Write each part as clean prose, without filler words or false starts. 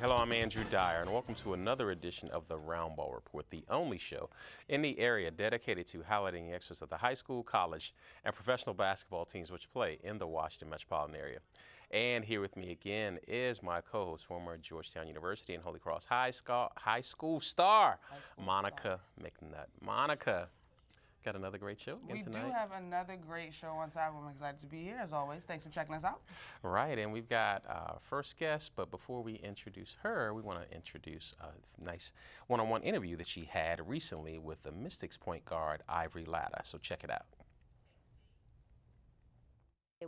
Hello, I'm Andrew Dyer, and welcome to another edition of the Roundball Report, the only show in the area dedicated to highlighting the excellence of the high school, college, and professional basketball teams which play in the Washington metropolitan area. And here with me again is my co-host, former Georgetown University and Holy Cross High School star, Monica McNutt. Monica, got another great show again tonight. We do have another great show on tap. I'm excited to be here, as always. Thanks for checking us out. Right, and we've got our first guest, but before we introduce her, we want to introduce a nice one-on-one interview that she had recently with the Mystics point guard, Ivory Latta. So check it out.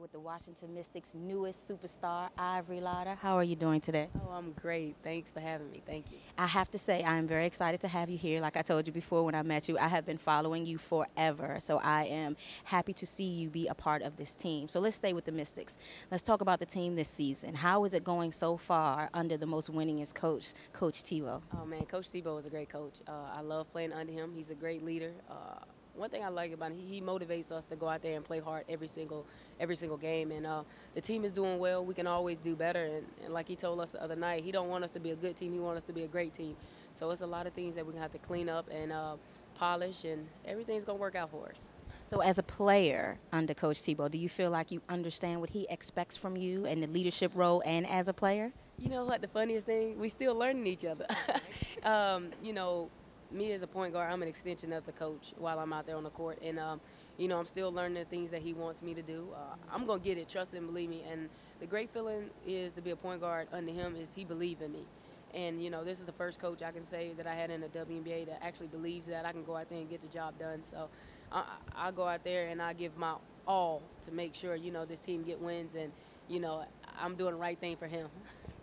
With the Washington Mystics' newest superstar, Ivory Latta. How are you doing today? Oh, I'm great. Thanks for having me. Thank you. I have to say, I am very excited to have you here. Like I told you before when I met you, I have been following you forever. So I am happy to see you be a part of this team. So let's stay with the Mystics. Let's talk about the team this season. How is it going so far under the most winningest coach, Coach Tebow? Oh, man, Coach Tebow is a great coach. I love playing under him. He's a great leader. One thing I like about him, he motivates us to go out there and play hard every single game. And the team is doing well. We can always do better. And like he told us the other night, he don't want us to be a good team. He wants us to be a great team. So it's a lot of things that we're going to have to clean up and polish, and everything's going to work out for us. So as a player under Coach Tebow, do you feel like you understand what he expects from you and the leadership role and as a player? You know what? The funniest thing, we still learning each other. You know, me as a point guard, I'm an extension of the coach while I'm out there on the court. And, you know, I'm still learning the things that he wants me to do. I'm going to get it, trust him, believe me. And the great feeling is to be a point guard under him is he believes in me. And, you know, this is the first coach I can say that I had in the WNBA that actually believes that I can go out there and get the job done. So I go out there and I give my all to make sure, you know, this team get wins. And, you know, I'm doing the right thing for him.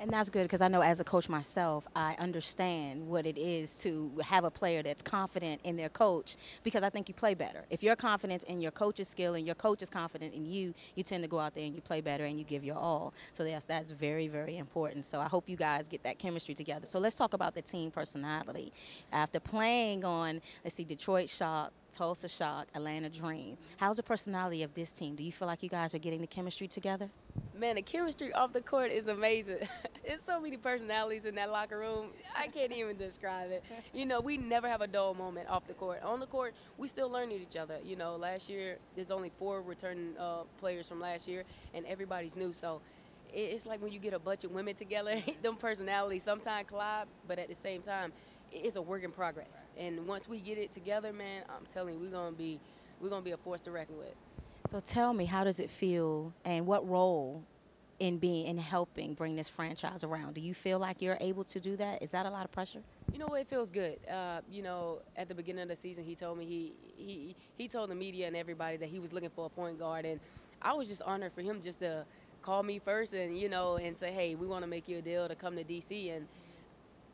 And that's good because I know as a coach myself, I understand what it is to have a player that's confident in their coach because I think you play better. If you're confident in your coach's skill and your coach is confident in you, you tend to go out there and you play better and you give your all. So yes, that's very, very important. So I hope you guys get that chemistry together. So let's talk about the team personality. After playing on, let's see, Detroit Shock, Tulsa Shock, Atlanta Dream, how's the personality of this team? Do you feel like you guys are getting the chemistry together? Man, the chemistry off the court is amazing. There's so many personalities in that locker room. I can't even describe it. You know, we never have a dull moment off the court. On the court, we still learning each other. You know, last year, there's only 4 returning players from last year, and everybody's new. So it's like when you get a bunch of women together, them personalities sometimes collide, but at the same time, it's a work in progress. And once we get it together, man, I'm telling you, we're gonna be a force to reckon with. So tell me, how does it feel and what role in helping bring this franchise around? Do you feel like you're able to do that? Is that a lot of pressure? You know what? It feels good. You know, at the beginning of the season, he told me he told the media and everybody that he was looking for a point guard, and I was just honored for him just to call me first and, you know, and say, hey, we want to make you a deal to come to D.C. And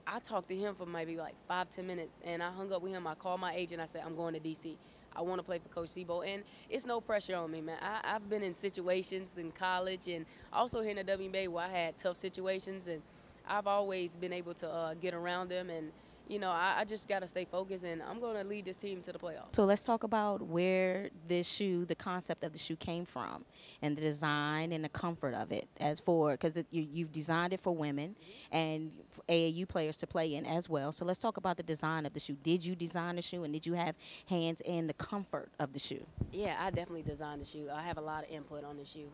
I talked to him for maybe like 5-10 minutes, and I hung up with him. I called my agent. I said, I'm going to D.C. I want to play for Coach Tebow, and it's no pressure on me, man. I've been in situations in college and also here in the WNBA where I had tough situations, and I've always been able to get around them. And, you know, I just got to stay focused, and I'm going to lead this team to the playoffs. So let's talk about where this shoe, the concept of the shoe came from and the design and the comfort of it because you've designed it for women and AAU players to play in as well. So let's talk about the design of the shoe. Did you design the shoe, and did you have hands in the comfort of the shoe? Yeah, I definitely designed the shoe. I have a lot of input on the shoe.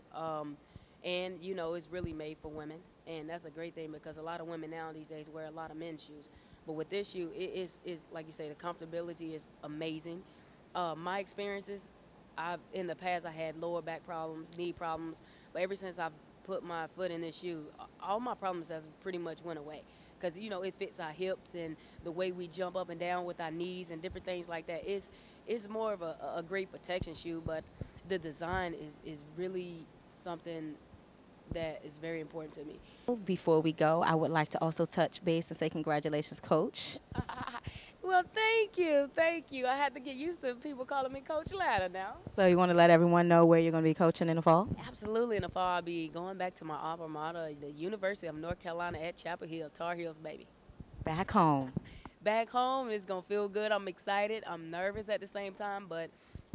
And, you know, it's really made for women, and that's a great thing because a lot of women now these days wear a lot of men's shoes. But with this shoe, it is like you say, the comfortability is amazing. My experiences, in the past I had lower back problems, knee problems, but ever since I've put my foot in this shoe, all my problems has pretty much went away. Because, you know, it fits our hips and the way we jump up and down with our knees and different things like that. It's more of a great protection shoe, but the design is really something that is very important to me. Before we go, I would like to also touch base and say congratulations, Coach. Well, thank you. Thank you. I had to get used to people calling me Coach Latta now. So you want to let everyone know where you're going to be coaching in the fall? Absolutely. In the fall, I'll be going back to my alma mater, the University of North Carolina at Chapel Hill, Tar Heels, baby. Back home. Back home. It's going to feel good. I'm excited. I'm nervous at the same time, but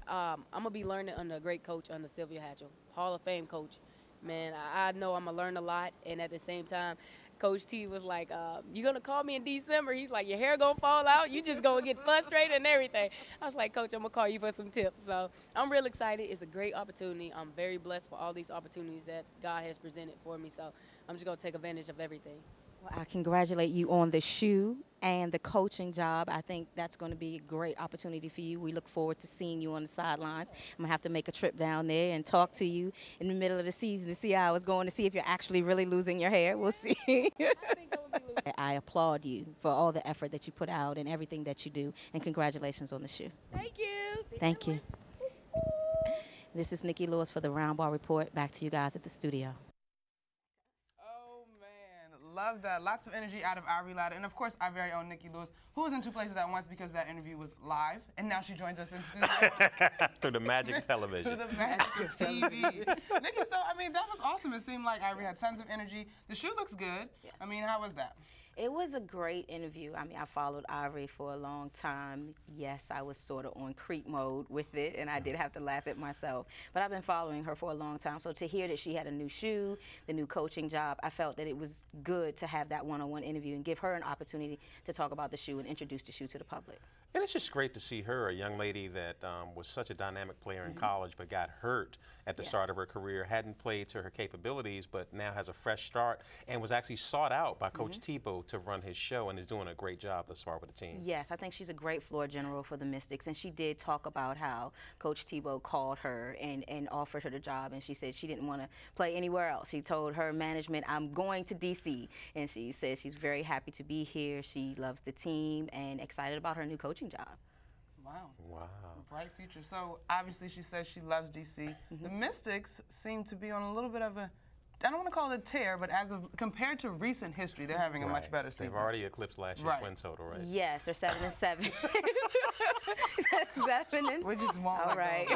I'm going to be learning under a great coach, under Sylvia Hatchell, Hall of Fame coach. Man, I know I'm going to learn a lot, and at the same time, Coach T was like, you going to call me in December? He's like, your hair going to fall out? You just going to get frustrated and everything. I was like, Coach, I'm going to call you for some tips. So I'm real excited. It's a great opportunity. I'm very blessed for all these opportunities that God has presented for me. So I'm just going to take advantage of everything. Well, I congratulate you on the shoe and the coaching job. I think that's going to be a great opportunity for you. We look forward to seeing you on the sidelines. I'm going to have to make a trip down there and talk to you in the middle of the season to see how it's going, to see if you're actually really losing your hair. We'll see. I applaud you for all the effort that you put out and everything that you do, and congratulations on the shoe. Thank you. Thank you. This is Nikki Lewis for the Roundball Report. Back to you guys at the studio. Love that. Lots of energy out of Ivory Latta. And, of course, our very own Nikki Lewis, who was in two places at once because that interview was live. And now she joins us in studio. Through the magic of television. Through the magic of TV. Nikki, so, I mean, that was awesome. It seemed like Ivory had tons of energy. The shoe looks good. Yes. I mean, how was that? It was a great interview. I mean, I followed Ivory for a long time. Yes, I was sort of on creep mode with it, and I did have to laugh at myself. But I've been following her for a long time. So to hear that she had a new shoe, the new coaching job, I felt that it was good to have that one-on-one interview and give her an opportunity to talk about the shoe and introduce the shoe to the public. And it's just great to see her, a young lady that was such a dynamic player in college but got hurt at the start of her career, hadn't played to her capabilities, but now has a fresh start and was actually sought out by Coach Tebow to run his show and is doing a great job thus far with the team. Yes, I think she's a great floor general for the Mystics, and she did talk about how Coach Tebow called her and offered her the job, and she said she didn't want to play anywhere else. She told her management, I'm going to D.C., and she said she's very happy to be here. She loves the team and excited about her new coaching job. Wow. Wow. Bright future. So obviously she says she loves DC. The Mystics seem to be on a little bit of a, I don't want to call it a tear, but as of compared to recent history, they're having a much better season. They've already eclipsed last year's win total, right? Yes, they're 7-7. That's 7-7. We just won't all right.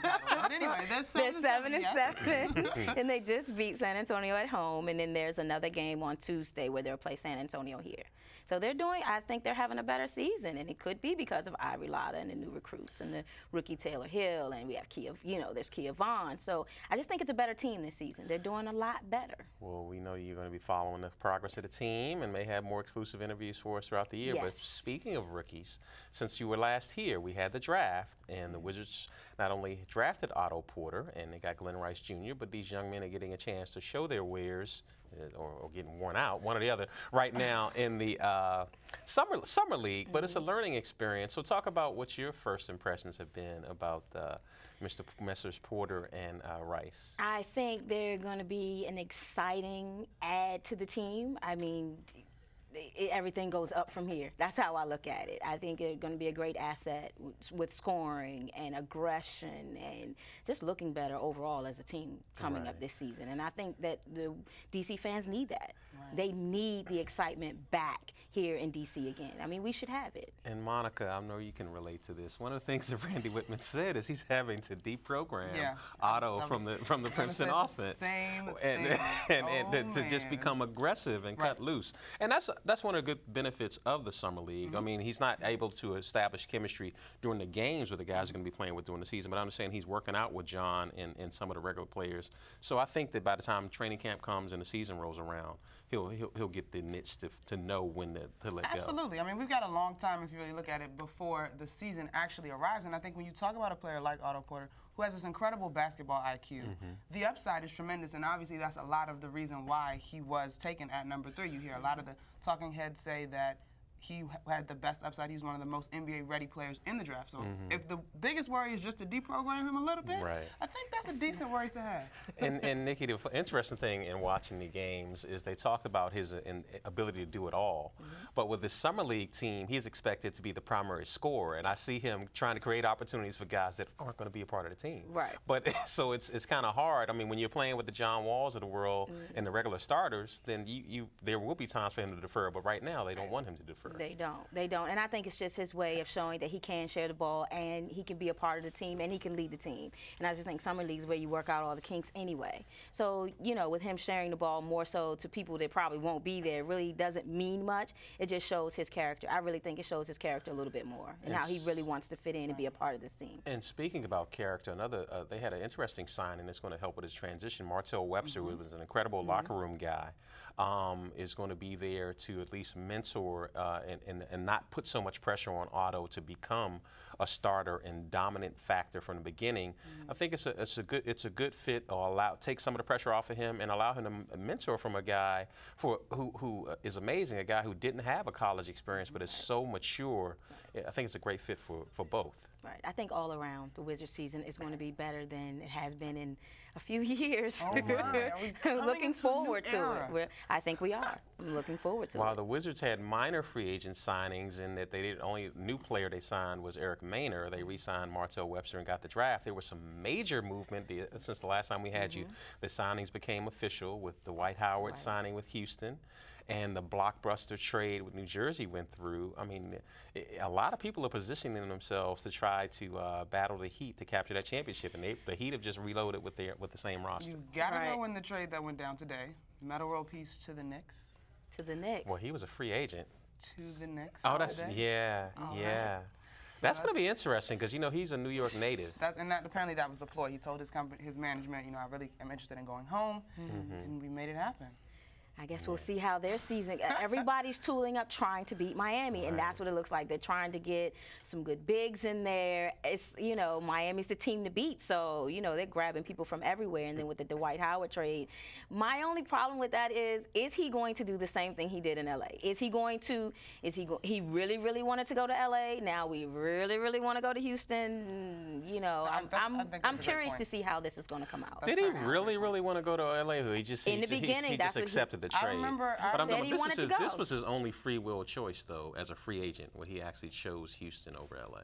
But anyway, they're 7-7. Yes. And they just beat San Antonio at home, and then there's another game on Tuesday where they'll play San Antonio here. So they're doing, I think they're having a better season, and it could be because of Ivory Latta and the new recruits and the rookie Taylor Hill, and we have Kia, there's Kia Vaughn. So I just think it's a better team this season. They're doing a lot better. Well, we know you're going to be following the progress of the team and may have more exclusive interviews for us throughout the year. Yes. But speaking of rookies, since you were last here, we had the draft, and the Wizards not only drafted Otto Porter, and they got Glenn Rice Jr., but these young men are getting a chance to show their wares or getting worn out, one or the other, right now in the summer league. But it's a learning experience. So talk about what your first impressions have been about Messrs. Porter and Rice. I think they're going to be an exciting add to the team. I mean, everything goes up from here. That's how I look at it. I think they're going to be a great asset with scoring and aggression and just looking better overall as a team coming up this season. And I think that the D.C. fans need that. They need the excitement back here in D.C. again. I mean, we should have it. And Monica, I know you can relate to this. One of the things that Randy Whitman said is he's having to deprogram Otto from the Princeton offense and to just become aggressive and cut loose. And that's one of the good benefits of the summer league. I mean, he's not able to establish chemistry during the games with the guys are going to be playing with during the season, but I understand he's working out with John and some of the regular players. So I think that by the time training camp comes and the season rolls around, he'll get the niche to know when to let go. Absolutely. I mean, we've got a long time if you really look at it before the season actually arrives. And I think when you talk about a player like Otto Porter, who has this incredible basketball IQ, the upside is tremendous. And obviously that's a lot of the reason why he was taken at number 3. You hear a lot of the talking heads say that he had the best upside. He was one of the most NBA-ready players in the draft. So if the biggest worry is just to deprogram him a little bit, I think that's a decent worry to have. And Nikki, the interesting thing in watching the games is they talked about his ability to do it all. But with the summer league team, he's expected to be the primary scorer, and I see him trying to create opportunities for guys that aren't going to be a part of the team. But so it's kind of hard. I mean, when you're playing with the John Walls of the world and the regular starters, then there will be times for him to defer. But right now, they don't want him to defer. They don't. And I think it's just his way of showing that he can share the ball and he can be a part of the team and he can lead the team. And I just think summer league is where you work out all the kinks anyway. So, with him sharing the ball more so to people that probably won't be there really doesn't mean much. It just shows his character. I really think it shows his character a little bit more and how he really wants to fit in and be a part of this team. And speaking about character, they had an interesting signing that's going to help with his transition. Martell Webster was an incredible locker room guy. is going to be there to at least mentor and not put so much pressure on Otto to become a starter and dominant factor from the beginning. I think it's a good fit, or take some of the pressure off of him and allow him to mentor from a guy who is amazing, a guy who didn't have a college experience but is so mature. I think it's a great fit for both. Right. I think all around the Wizards season is going to be better than it has been in a few years. Oh my. Are we coming Looking into a new forward to era? it. I think we are. I'm looking forward to While it. the Wizards had minor free agent signings in that the only new player they signed was Eric Maynor, they re-signed Martell Webster and got the draft. There was some major movement since the last time we had you. The signings became official with the Dwight Howard signing with Houston, and the blockbuster trade with New Jersey went through. I mean, a lot of people are positioning themselves to try to battle the Heat to capture that championship, and the Heat have just reloaded with the same roster. You gotta know in the trade that went down today. Metal World Peace to the Knicks. To the Knicks. Well, he was a free agent. To the Knicks. Oh, that's today. yeah. So that's going to be interesting because, you know, he's a New York native. Apparently that was the ploy. He told his company, his management, you know, I really am interested in going home, and we made it happen. I guess we'll see how their season. Everybody's tooling up, trying to beat Miami, and that's what it looks like. They're trying to get some good bigs in there. It's, you know, Miami's the team to beat, so you know they're grabbing people from everywhere. And then with the Dwight Howard trade, my only problem with that is he going to do the same thing he did in LA? Is he going to? He really wanted to go to LA. Now we really want to go to Houston. You know, I'm curious to see how this is going to come out. Did he really want to go to LA? Or he just in the beginning, he just accepted the trade. I remember. This was his only free will choice, though, as a free agent, where he actually chose Houston over LA.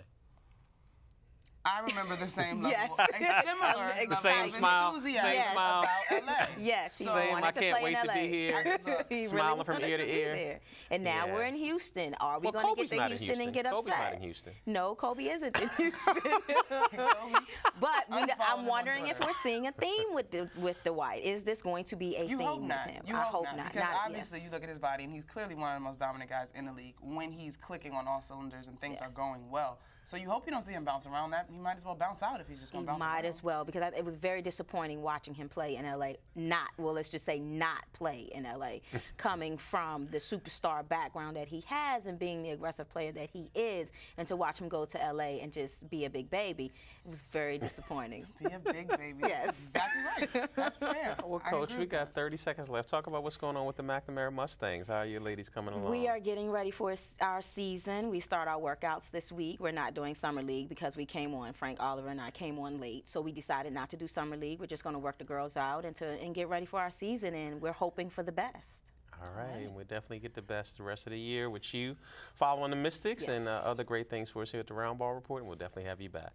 I remember the same level, Yes. a similar The level same of smile, enthusiasm same smile. about LA. Yes, he Same, wanted I to can't play wait in to be LA. here. He Smiling really from wanted ear to be ear. there. And now Yeah. we're in Houston. Are we Well, going to Kobe's get not to in Houston and get Kobe's upset? not in Houston. No, Kobe isn't in Houston. But I'm wondering if we're seeing a theme with Dwight. Is this going to be a You theme hope with not. him? You I hope hope not. Because Not- obviously yes. you look at his body, and he's clearly one of the most dominant guys in the league when he's clicking on all cylinders and things are going well. So you hope you don't see him bounce around that. He might as well bounce out if he's just going to bounce around. Might as well, because it was very disappointing watching him play in LA. Let's just say not play in LA, coming from the superstar background that he has and being the aggressive player that he is, and to watch him go to LA and just be a big baby, it was very disappointing. Be a big baby. Yes. That's exactly right. That's fair. Well, Coach, we got 30 seconds left. Talk about what's going on with the McNamara Mustangs. How are you ladies coming along? We are getting ready for our season. We start our workouts this week. We're not doing Summer League because Frank Oliver and I came on late. So we decided not to do Summer League. We're just going to work the girls out and get ready for our season, and we're hoping for the best. All right, and we'll definitely get the best the rest of the year with you following the Mystics and other great things for us here at the Roundball Report, and we'll definitely have you back.